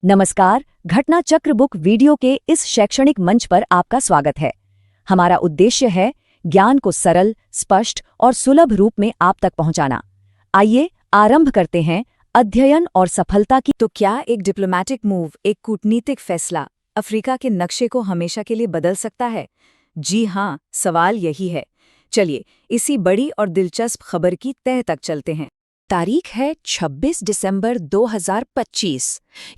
नमस्कार, घटना चक्र बुक वीडियो के इस शैक्षणिक मंच पर आपका स्वागत है। हमारा उद्देश्य है ज्ञान को सरल, स्पष्ट और सुलभ रूप में आप तक पहुंचाना। आइए आरंभ करते हैं अध्ययन और सफलता की। तो क्या एक डिप्लोमैटिक मूव, एक कूटनीतिक फैसला अफ्रीका के नक्शे को हमेशा के लिए बदल सकता है? जी हाँ, सवाल यही है। चलिए इसी बड़ी और दिलचस्प खबर की तह तक चलते हैं। तारीख है 26 दिसंबर 2025।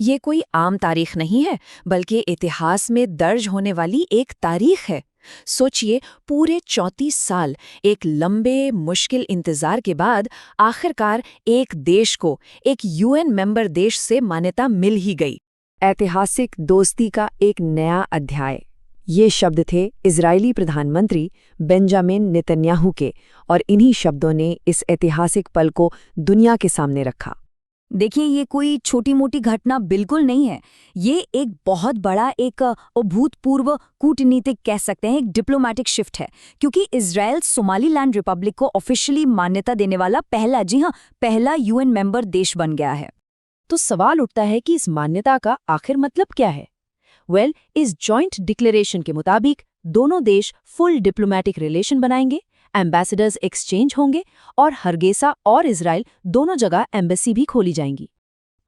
ये कोई आम तारीख नहीं है, बल्कि इतिहास में दर्ज होने वाली एक तारीख है। सोचिए, पूरे 34 साल एक लंबे मुश्किल इंतजार के बाद आखिरकार एक देश को एक यूएन मेंबर देश से मान्यता मिल ही गई। ऐतिहासिक दोस्ती का एक नया अध्याय। ये शब्द थे इजरायली प्रधानमंत्री बेंजामिन नेतन्याहू के, और इन्हीं शब्दों ने इस ऐतिहासिक पल को दुनिया के सामने रखा। देखिए, ये कोई छोटी मोटी घटना बिल्कुल नहीं है। ये एक बहुत बड़ा, एक अभूतपूर्व कूटनीतिक कह सकते हैं, एक डिप्लोमैटिक शिफ्ट है, क्योंकि इजराइल सोमालीलैंड रिपब्लिक को ऑफिशियली मान्यता देने वाला पहला, जी हाँ, पहला यूएन मेंबर देश बन गया है। तो सवाल उठता है कि इस मान्यता का आखिर मतलब क्या है? इस जॉइंट डिक्लेरेशन के मुताबिक दोनों देश फुल डिप्लोमैटिक रिलेशन बनाएंगे, एम्बेसडर्स एक्सचेंज होंगे और हरगेसा और इजराइल दोनों जगह एम्बेसी भी खोली जाएंगी।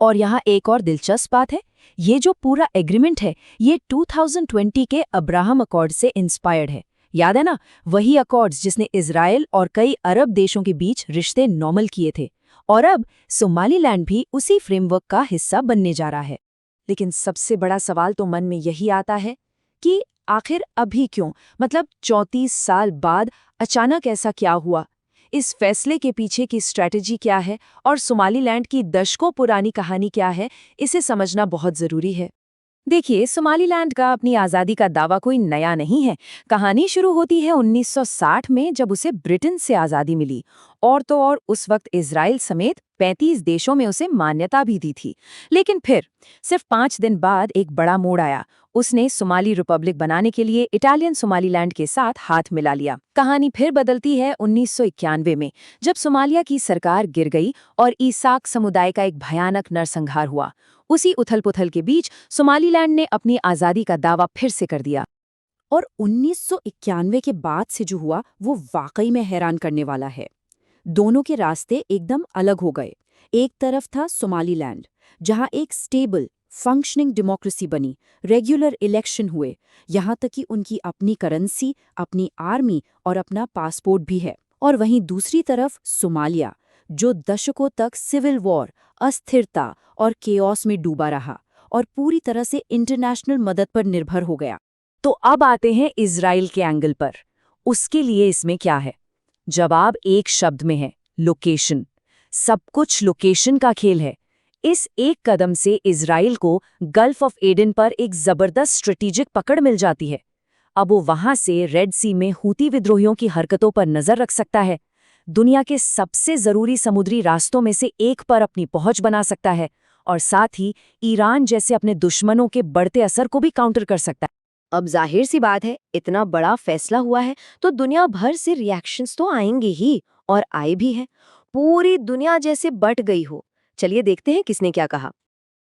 और यहाँ एक और दिलचस्प बात है, ये जो पूरा एग्रीमेंट है ये 2020 के अब्राहम अकॉर्ड से इंस्पायर्ड है। याद है ना, वही अकॉर्ड्स जिसने इजराइल और कई अरब देशों के बीच रिश्ते नॉर्मल किए थे। और अब सोमालीलैंड भी उसी फ्रेमवर्क का हिस्सा बनने जा रहा है। लेकिन सबसे बड़ा सवाल तो मन में यही आता है कि आखिर अभी क्यों, मतलब 34 साल बाद अचानक ऐसा क्या हुआ? इस फैसले के पीछे की स्ट्रैटेजी क्या है और सोमालीलैंड की दशकों पुरानी कहानी क्या है, इसे समझना बहुत जरूरी है। देखिए, सोमालीलैंड का अपनी आज़ादी का दावा कोई नया नहीं है। कहानी शुरू होती है 1960 में, जब उसे ब्रिटेन से आज़ादी मिली। और तो और उस वक्त इजराइल समेत 35 देशों में उसे मान्यता भी दी थी। लेकिन फिर सिर्फ 5 दिन बाद एक बड़ा मोड़ आया। उसने सोमाली रिपब्लिक बनाने के लिए इटालियन सोमालीलैंड के साथ हाथ मिला लिया। कहानी फिर बदलती है 1991 में, जब सोमालिया की सरकार गिर गई और ईसाक समुदाय का एक भयानक नरसंहार हुआ। उसी उथल-पुथल के बीच सोमालीलैंड ने अपनी आज़ादी का दावा फिर से कर दिया। और 1991 के बाद से जो हुआ वो वाकई में हैरान करने वाला है। दोनों के रास्ते एकदम अलग हो गए। एक तरफ था सोमालीलैंड, जहां एक स्टेबल फंक्शनिंग डेमोक्रेसी बनी, रेगुलर इलेक्शन हुए, यहाँ तक कि उनकी अपनी करेंसी, अपनी आर्मी और अपना पासपोर्ट भी है। और वहीं दूसरी तरफ सोमालिया, जो दशकों तक सिविल वॉर, अस्थिरता और केओस में डूबा रहा और पूरी तरह से इंटरनेशनल मदद पर निर्भर हो गया। तो अब आते हैं इजराइल के एंगल पर। उसके लिए इसमें क्या है? जवाब एक शब्द में है, लोकेशन। सब कुछ लोकेशन का खेल है। इस एक कदम से इजराइल को गल्फ ऑफ एडन पर एक जबरदस्त स्ट्रेटेजिक पकड़ मिल जाती है। अब वो वहां से रेड सी में हूती विद्रोहियों की हरकतों पर नजर रख सकता है, दुनिया के सबसे जरूरी समुद्री रास्तों में से एक पर अपनी पहुंच बना सकता है, और साथ ही ईरान जैसे अपने दुश्मनों के बढ़ते असर को भी काउंटर कर सकता है। अब जाहिर सी बात है, इतना बड़ा फैसला हुआ है तो दुनिया भर से रिएक्शंस तो आएंगे ही, और आए भी हैं। पूरी दुनिया जैसे बट गई हो। चलिए देखते हैं किसने क्या कहा।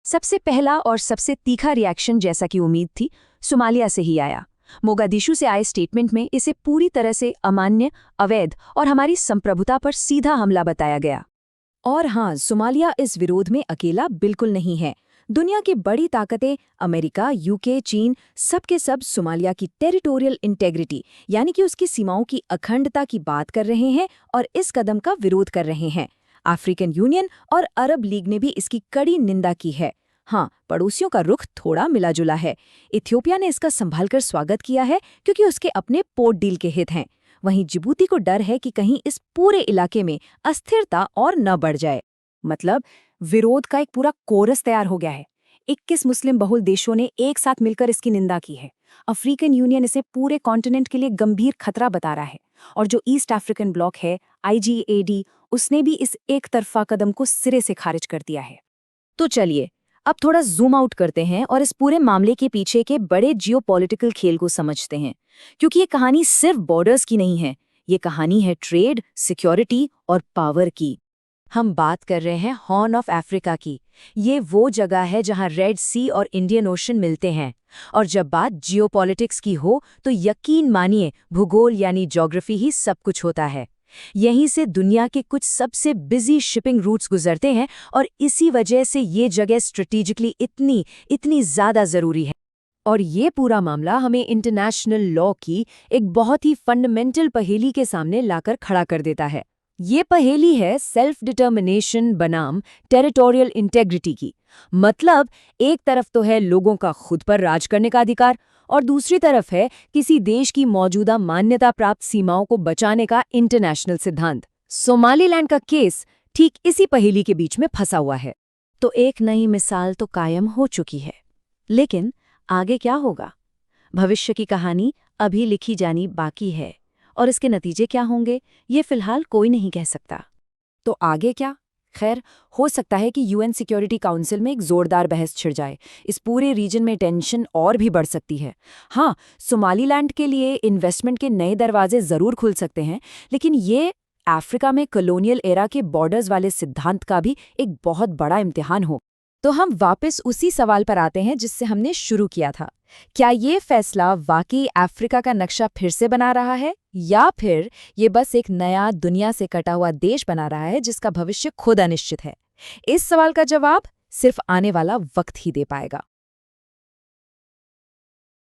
सबसे पहला और सबसे तीखा रिएक्शन, जैसा कि उम्मीद थी, सोमालिया से ही आया। मोगादिशु से आए स्टेटमेंट में इसे पूरी तरह से अमान्य, अवैध और हमारी संप्रभुता पर सीधा हमला बताया गया। और हाँ, सोमालिया इस विरोध में अकेला बिल्कुल नहीं है। दुनिया की बड़ी ताकतें अमेरिका, यूके, चीन, सब के सब सोमालिया की टेरिटोरियल इंटेग्रिटी यानी कि उसकी सीमाओं की अखंडता की बात कर रहे हैं और इस कदम का विरोध कर रहे हैं। अफ्रीकन यूनियन और अरब लीग ने भी इसकी कड़ी निंदा की है। हाँ, पड़ोसियों का रुख थोड़ा मिला जुला है। इथियोपिया ने इसका संभालकर स्वागत किया है, क्योंकि उसके अपने पोर्ट डील के हित हैं। वहीं जिबूती को डर है कि कहीं इस पूरे इलाके में अस्थिरता और न बढ़ जाए। मतलब विरोध का एक पूरा कोरस तैयार हो गया है। 21 मुस्लिम बहुल देशों ने एक साथ मिलकर इसकी निंदा की है। अफ्रीकन यूनियन इसे पूरे कॉन्टिनेंट के लिए गंभीर खतरा बता रहा है। और जो ईस्ट अफ्रीकन ब्लॉक है, IGAD, उसने भी इस एक तरफा कदम को सिरे से खारिज कर दिया है। तो चलिए अब थोड़ा जूम आउट करते हैं और इस पूरे मामले के पीछे के बड़े जियोपॉलिटिकल खेल को समझते हैं, क्योंकि ये कहानी सिर्फ बॉर्डर्स की नहीं है। ये कहानी है ट्रेड, सिक्योरिटी और पावर की। हम बात कर रहे हैं हॉर्न ऑफ अफ्रीका की। ये वो जगह है जहां रेड सी और इंडियन ओशन मिलते हैं। और जब बात जियोपॉलिटिक्स की हो तो यकीन मानिए भूगोल यानी ज्योग्राफी ही सब कुछ होता है। यहीं से दुनिया के कुछ सबसे बिजी शिपिंग रूट्स गुजरते हैं और इसी वजह से ये जगह स्ट्रेटेजिकली इतनी ज़्यादा ज़रूरी है। और ये पूरा मामला हमें इंटरनेशनल लॉ की एक बहुत ही फंडामेंटल पहेली के सामने लाकर खड़ा कर देता है। ये पहेली है सेल्फ डिटर्मिनेशन बनाम टेरिटोरियल इंटेग्रिटी की। मतलब एक तरफ तो है लोगों का खुद पर राज करने का अधिकार और दूसरी तरफ है किसी देश की मौजूदा मान्यता प्राप्त सीमाओं को बचाने का इंटरनेशनल सिद्धांत। सोमालीलैंड का केस ठीक इसी पहेली के बीच में फंसा हुआ है। तो एक नई मिसाल तो कायम हो चुकी है, लेकिन आगे क्या होगा? भविष्य की कहानी अभी लिखी जानी बाकी है और इसके नतीजे क्या होंगे ये फिलहाल कोई नहीं कह सकता। तो आगे क्या? खैर, हो सकता है कि यूएन सिक्योरिटी काउंसिल में एक जोरदार बहस छिड़ जाए। इस पूरे रीजन में टेंशन और भी बढ़ सकती है। हाँ, सोमालीलैंड के लिए इन्वेस्टमेंट के नए दरवाजे जरूर खुल सकते हैं, लेकिन ये अफ्रीका में कॉलोनियल एरा के बॉर्डर्स वाले सिद्धांत का भी एक बहुत बड़ा इम्तिहान हो। तो हम वापस उसी सवाल पर आते हैं जिससे हमने शुरू किया था। क्या ये फैसला वाकई अफ्रीका का नक्शा फिर से बना रहा है, या फिर ये बस एक नया दुनिया से कटा हुआ देश बना रहा है जिसका भविष्य खुद अनिश्चित है? इस सवाल का जवाब सिर्फ आने वाला वक्त ही दे पाएगा।